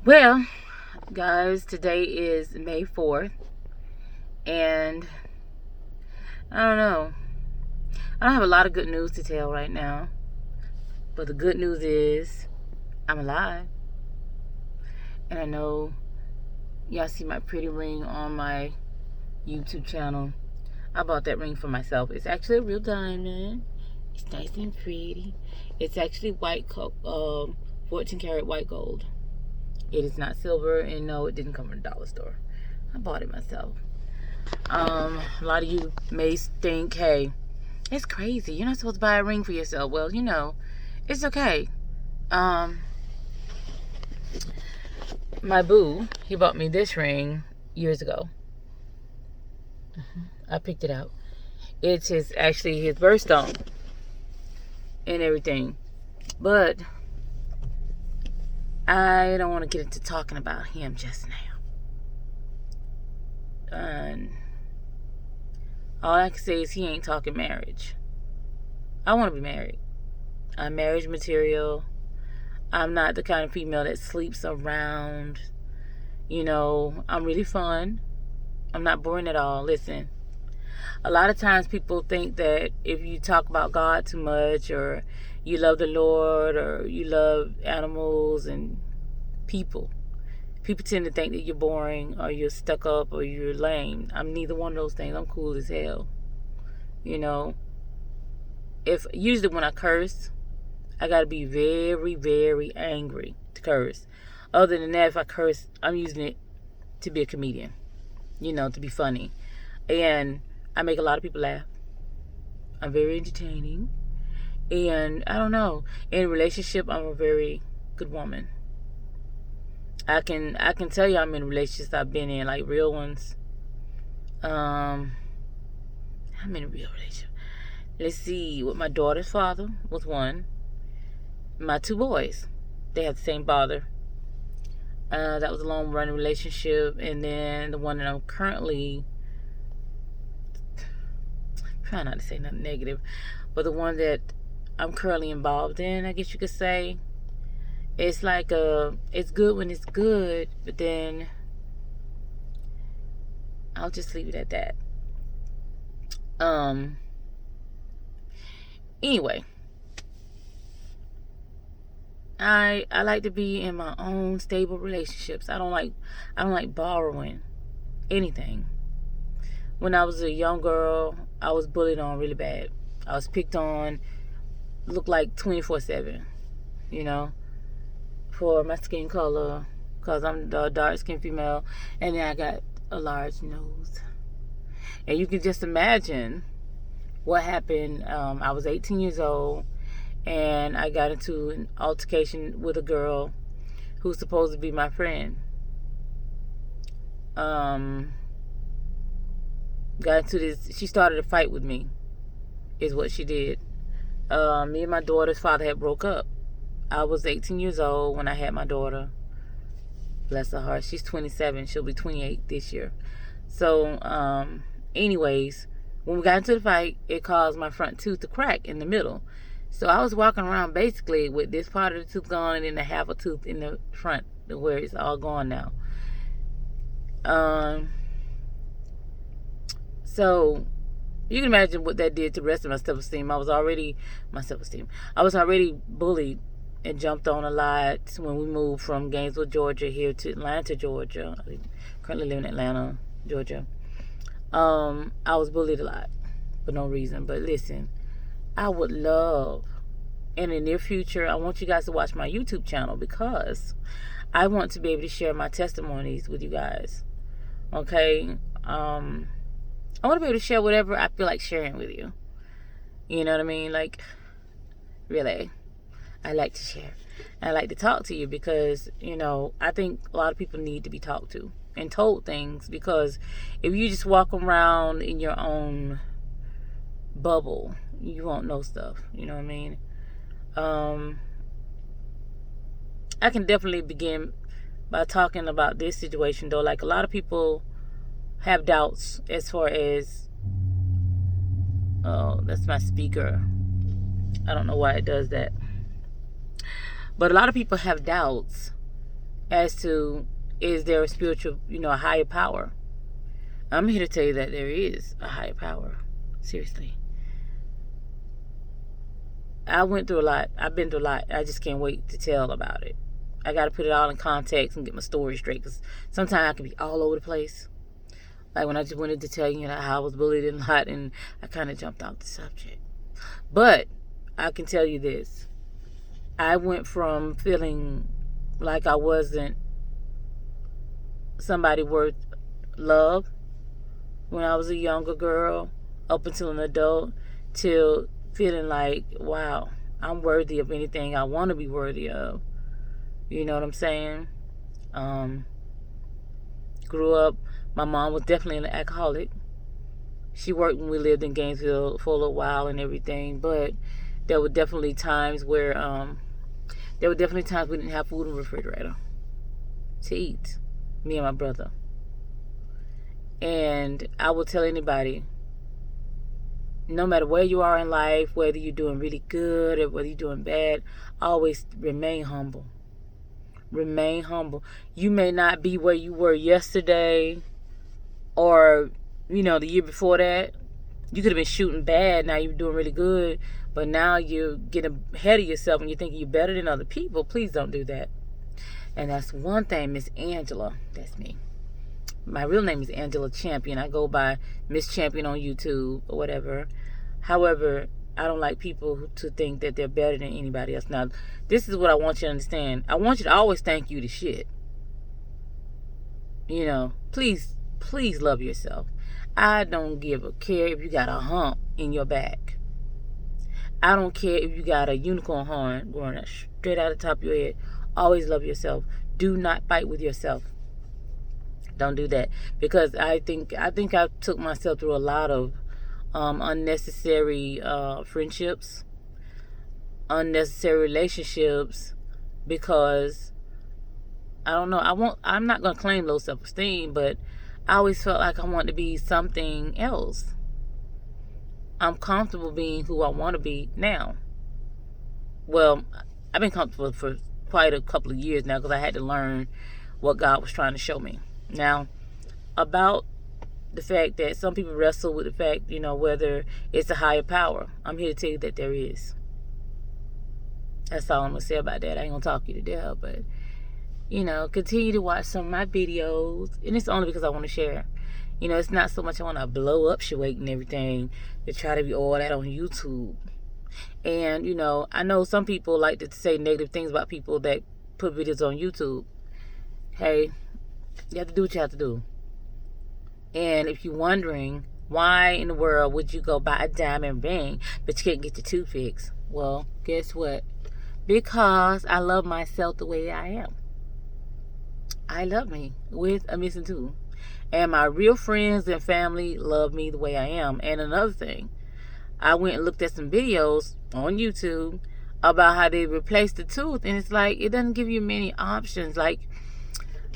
Well, guys, today is May 4th, and I don't know. I don't have a lot of good news to tell right now, but the good news is I'm alive. And I know y'all see my pretty ring on my YouTube channel. I bought that ring for myself. It's actually a real diamond. It's nice and pretty. It's actually 14 karat white gold. It is not silver, and no, it didn't come from the dollar store. I bought it myself. A lot of you may think, hey, it's crazy. You're not supposed to buy a ring for yourself. Well, it's okay. Um, my boo, he bought me this ring years ago. I picked it out. It's actually his birthstone and everything. But I don't want to get into talking about him just now. And all I can say is he ain't talking marriage. I want to be married. I'm marriage material. I'm not the kind of female that sleeps around. I'm really fun. I'm not boring at all. Listen, a lot of times people think that if you talk about God too much, or you love the Lord, or you love animals and people tend to think that you're boring, or you're stuck up, or you're lame. I'm neither one of those things. I'm cool as hell. If usually when I curse, I gotta be very, very angry to curse. Other than that, if I curse, I'm using it to be a comedian, to be funny. And I make a lot of people laugh. I'm very entertaining. And I don't know, in a relationship, I'm a very good woman. I can tell you I'm in relationships I've been in, like real ones. I'm in a real relationship. Let's see, with my daughter's father was one. My two boys, they have the same father. That was a long running relationship. And then the one that I'm currently, trying not to say nothing negative, but the one that I'm currently involved in, I guess you could say, it's like it's good when it's good, but then I'll just leave it at that. Anyway, I like to be in my own stable relationships. I don't like borrowing anything. When I was a young girl, I was bullied on really bad. I was picked on, looked like 24/7, for my skin color, because I'm a dark skinned female, and then I got a large nose. And you can just imagine what happened. I was 18 years old, and I got into an altercation with a girl who's supposed to be my friend. Got into this. She started a fight with me, is what she did. Me and my daughter's father had broke up. I was 18 years old when I had my daughter. Bless her heart. She's 27. She'll be 28 this year. So, anyways, when we got into the fight, it caused my front tooth to crack in the middle. So I was walking around basically with this part of the tooth gone and then the half a tooth in the front where it's all gone now. So you can imagine what that did to the rest of my self-esteem. I was already bullied and jumped on a lot when we moved from Gainesville, Georgia, here to Atlanta, Georgia. I currently live in Atlanta, Georgia. I was bullied a lot for no reason. But listen, I would love, in the near future, I want you guys to watch my YouTube channel, because I want to be able to share my testimonies with you guys. Okay? I want to be able to share whatever I feel like sharing with you. You know what I mean? Like, really, I like to share. I like to talk to you because, I think a lot of people need to be talked to and told things, because if you just walk around in your own bubble, you won't know stuff. You know what I mean? I can definitely begin by talking about this situation, though. Like, a lot of people have doubts as far as, oh, that's my speaker. I don't know why it does that. But a lot of people have doubts as to, is there a spiritual, a higher power? I'm here to tell you that there is a higher power. Seriously. I went through a lot. I've been through a lot. I just can't wait to tell about it. I got to put it all in context and get my story straight, because sometimes I can be all over the place. Like when I just wanted to tell you how I was bullied a lot, and I kind of jumped off the subject. But I can tell you this. I went from feeling like I wasn't somebody worth love when I was a younger girl, up until an adult, till feeling like, wow, I'm worthy of anything I want to be worthy of. You know what I'm saying? Grew up, my mom was definitely an alcoholic. She worked when we lived in Gainesville for a little while and everything, but there were definitely times where we didn't have food in the refrigerator to eat, me and my brother. And I will tell anybody, no matter where you are in life, whether you're doing really good or whether you're doing bad, always remain humble. Remain humble. You may not be where you were yesterday or, the year before that. You could have been shooting bad. Now you're doing really good. But now you're getting ahead of yourself and you're thinking you're better than other people. Please don't do that. And that's one thing, Miss Angela. That's me. My real name is Angela Champion. I go by Miss Champion on YouTube or whatever. However, I don't like people to think that they're better than anybody else. Now, this is what I want you to understand. I want you to always thank you the shit. Please love yourself. I don't give a care if you got a hump in your back. I don't care if you got a unicorn horn going straight out of the top of your head. Always love yourself. Do not fight with yourself. Don't do that, because I think I took myself through a lot of unnecessary friendships, unnecessary relationships, because I don't know. I'm not gonna claim low self-esteem, but I always felt like I wanted to be something else. I'm comfortable being who I want to be now. Well, I've been comfortable for quite a couple of years now, because I had to learn what God was trying to show me. Now, about the fact that some people wrestle with the fact, whether it's a higher power, I'm here to tell you that there is. That's all I'm going to say about that. I ain't going to talk you to death, but, continue to watch some of my videos. And it's only because I want to share. It's not so much I want to blow up Shawake and everything to try to be all that on YouTube. And, I know some people like to say negative things about people that put videos on YouTube. Hey, you have to do what you have to do. And if you're wondering, why in the world would you go buy a diamond ring but you can't get your tooth fixed? Well, guess what? Because I love myself the way I am. I love me with a missing tooth. And my real friends and family love me the way I am. And another thing, I went and looked at some videos on YouTube about how they replaced the tooth. And it's like, it doesn't give you many options. Like,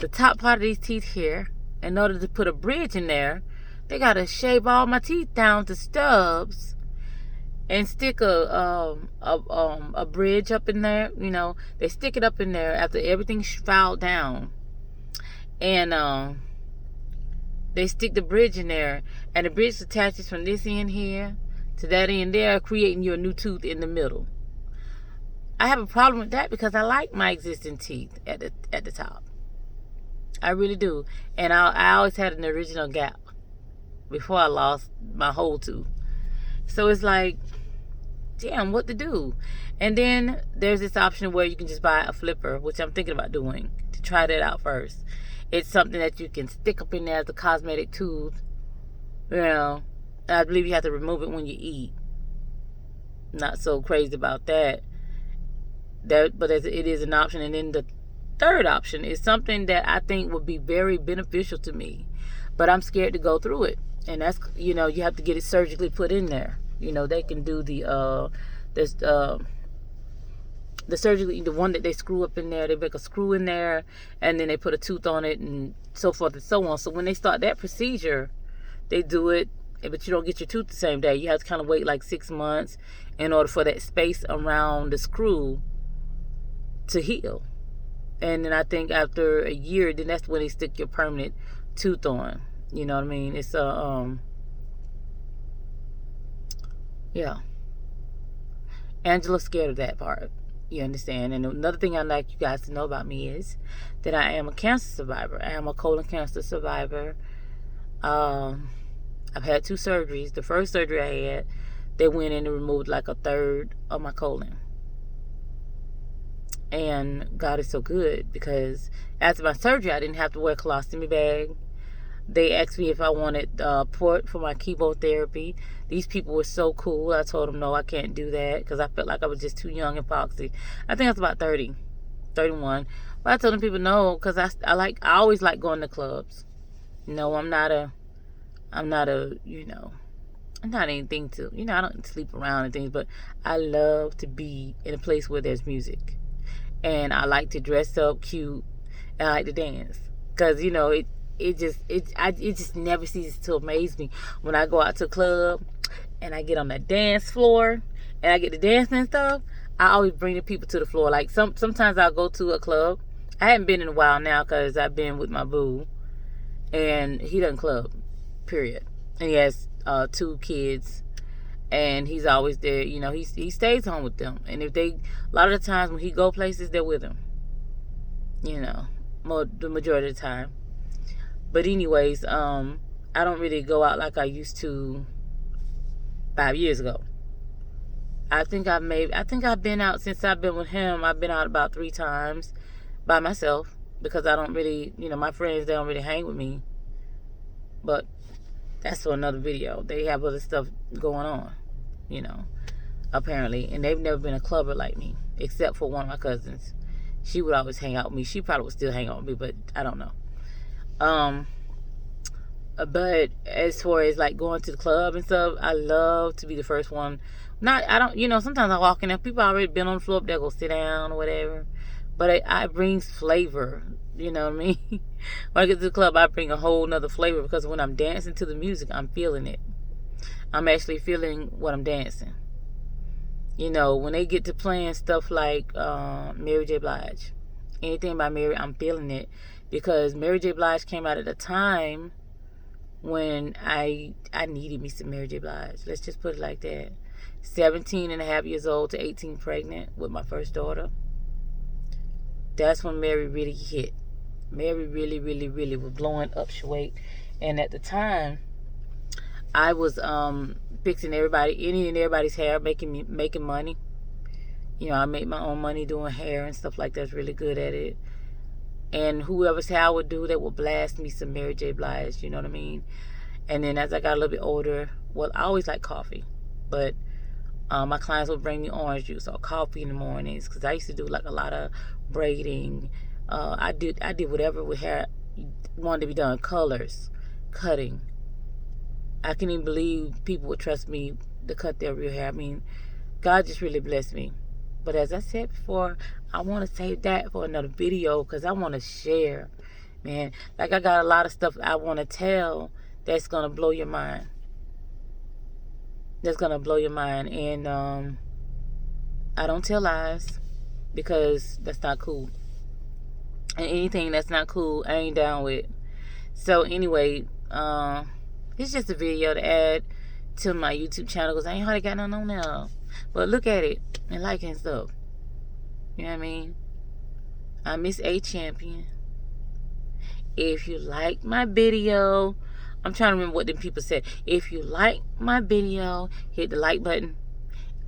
the top part of these teeth here, in order to put a bridge in there, they gotta shave all my teeth down to stubs and stick a bridge up in there. They stick it up in there after everything's filed down, and they stick the bridge in there, and the bridge attaches from this end here to that end there, creating you a new tooth in the middle. I have a problem with that, because I like my existing teeth at the top. I really do. And I always had an original gap before I lost my whole tooth. So it's like, damn, what to do? And then there's this option where you can just buy a flipper, which I'm thinking about doing, to try that out first. It's something that you can stick up in there as a cosmetic tooth. I believe you have to remove it when you eat. Not so crazy about that. But it is an option. And then the third option is something that I think would be very beneficial to me, but I'm scared to go through it. And that's, you have to get it surgically put in there. They can do the surgically, the one that they screw up in there, they make a screw in there, and then they put a tooth on it, and so forth and so on. So when they start that procedure, they do it, but you don't get your tooth the same day. You have to kind of wait like 6 months in order for that space around the screw to heal. And then I think after a year, then that's when they stick your permanent tooth on. You know what I mean? It's yeah. Angela's scared of that part. You understand? And another thing I'd like you guys to know about me is that I am a cancer survivor. I am a colon cancer survivor. I've had 2 surgeries. The first surgery I had, they went in and removed like a third of my colon. And God is so good, because after my surgery, I didn't have to wear a colostomy bag. They asked me if I wanted port for my chemotherapy. These people were so cool. I told them no, I can't do that, because I felt like I was just too young and foxy. I think I was about 30, 31. But I told them people no, because I always like going to clubs. No, I'm not anything to, I don't sleep around and things, but I love to be in a place where there's music. And I like to dress up cute, and I like to dance, because it just never ceases to amaze me when I go out to a club and I get on the dance floor and I get to dancing and stuff. I always bring the people to the floor. Like sometimes I'll go to a club. I haven't been in a while now because I've been with my boo, and he doesn't club, period. And he has 2 kids, and he's always there. He stays home with them. And a lot of the times when he go places, they're with him. The majority of the time. But anyways, I don't really go out like I used to 5 years ago. I think I've been out since I've been with him. I've been out about 3 times by myself, because I don't really, my friends, they don't really hang with me. But that's for another video. They have other stuff going on, apparently. And they've never been a clubber like me, except for one of my cousins. She would always hang out with me. She probably would still hang out with me, but I don't know. But as far as like going to the club and stuff, I love to be the first one. Sometimes I walk in there, people already been on the floor, they'll go sit down or whatever. But I brings flavor, you know what I mean? When I get to the club, I bring a whole nother flavor, because when I'm dancing to the music, I'm feeling it. I'm actually feeling what I'm dancing. When they get to playing stuff like Mary J. Blige, anything by Mary, I'm feeling it. Because Mary J. Blige came out at a time when I needed me some Mary J. Blige. Let's just put it like that. 17 and a half years old to 18 pregnant with my first daughter. That's when Mary really hit. Mary really, really, really was blowing up Shwait. And at the time, I was fixing any and everybody's hair, making money. I made my own money doing hair and stuff like that. I was really good at it. And whoever's hair I would do, they would blast me some Mary J. Blige, you know what I mean? And then as I got a little bit older, well, I always like coffee. But my clients would bring me orange juice or coffee in the mornings, because I used to do like a lot of braiding. I did whatever with hair wanted to be done. Colors, cutting. I can't even believe people would trust me to cut their real hair. I mean, God just really blessed me. But as I said before, I want to save that for another video, because I want to share, man. Like, I got a lot of stuff I want to tell that's going to blow your mind. That's going to blow your mind. And I don't tell lies, because that's not cool. And anything that's not cool, I ain't down with. So anyway, it's just a video to add to my YouTube channel, because I ain't hardly got nothing on there. But look at it and like and stuff. You know what I mean? I'm Miss A Champion. If you like my video, I'm trying to remember what them people said. If you like my video, hit the like button.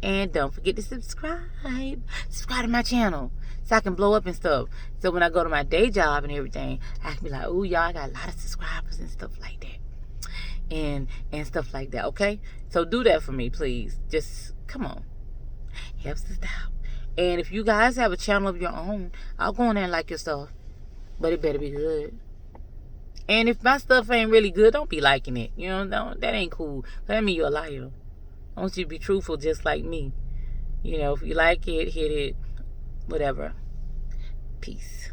And don't forget to subscribe. Subscribe to my channel, so I can blow up and stuff. So when I go to my day job and everything, I can be like, ooh, y'all, I got a lot of subscribers and stuff like that. And stuff like that, okay? So do that for me, please. Just come on. Helps us out. And if you guys have a channel of your own, I'll go in there and like your stuff. But it better be good. And if my stuff ain't really good, don't be liking it. That ain't cool. That means you're a liar. I want you to be truthful just like me. If you like it, hit it. Whatever. Peace.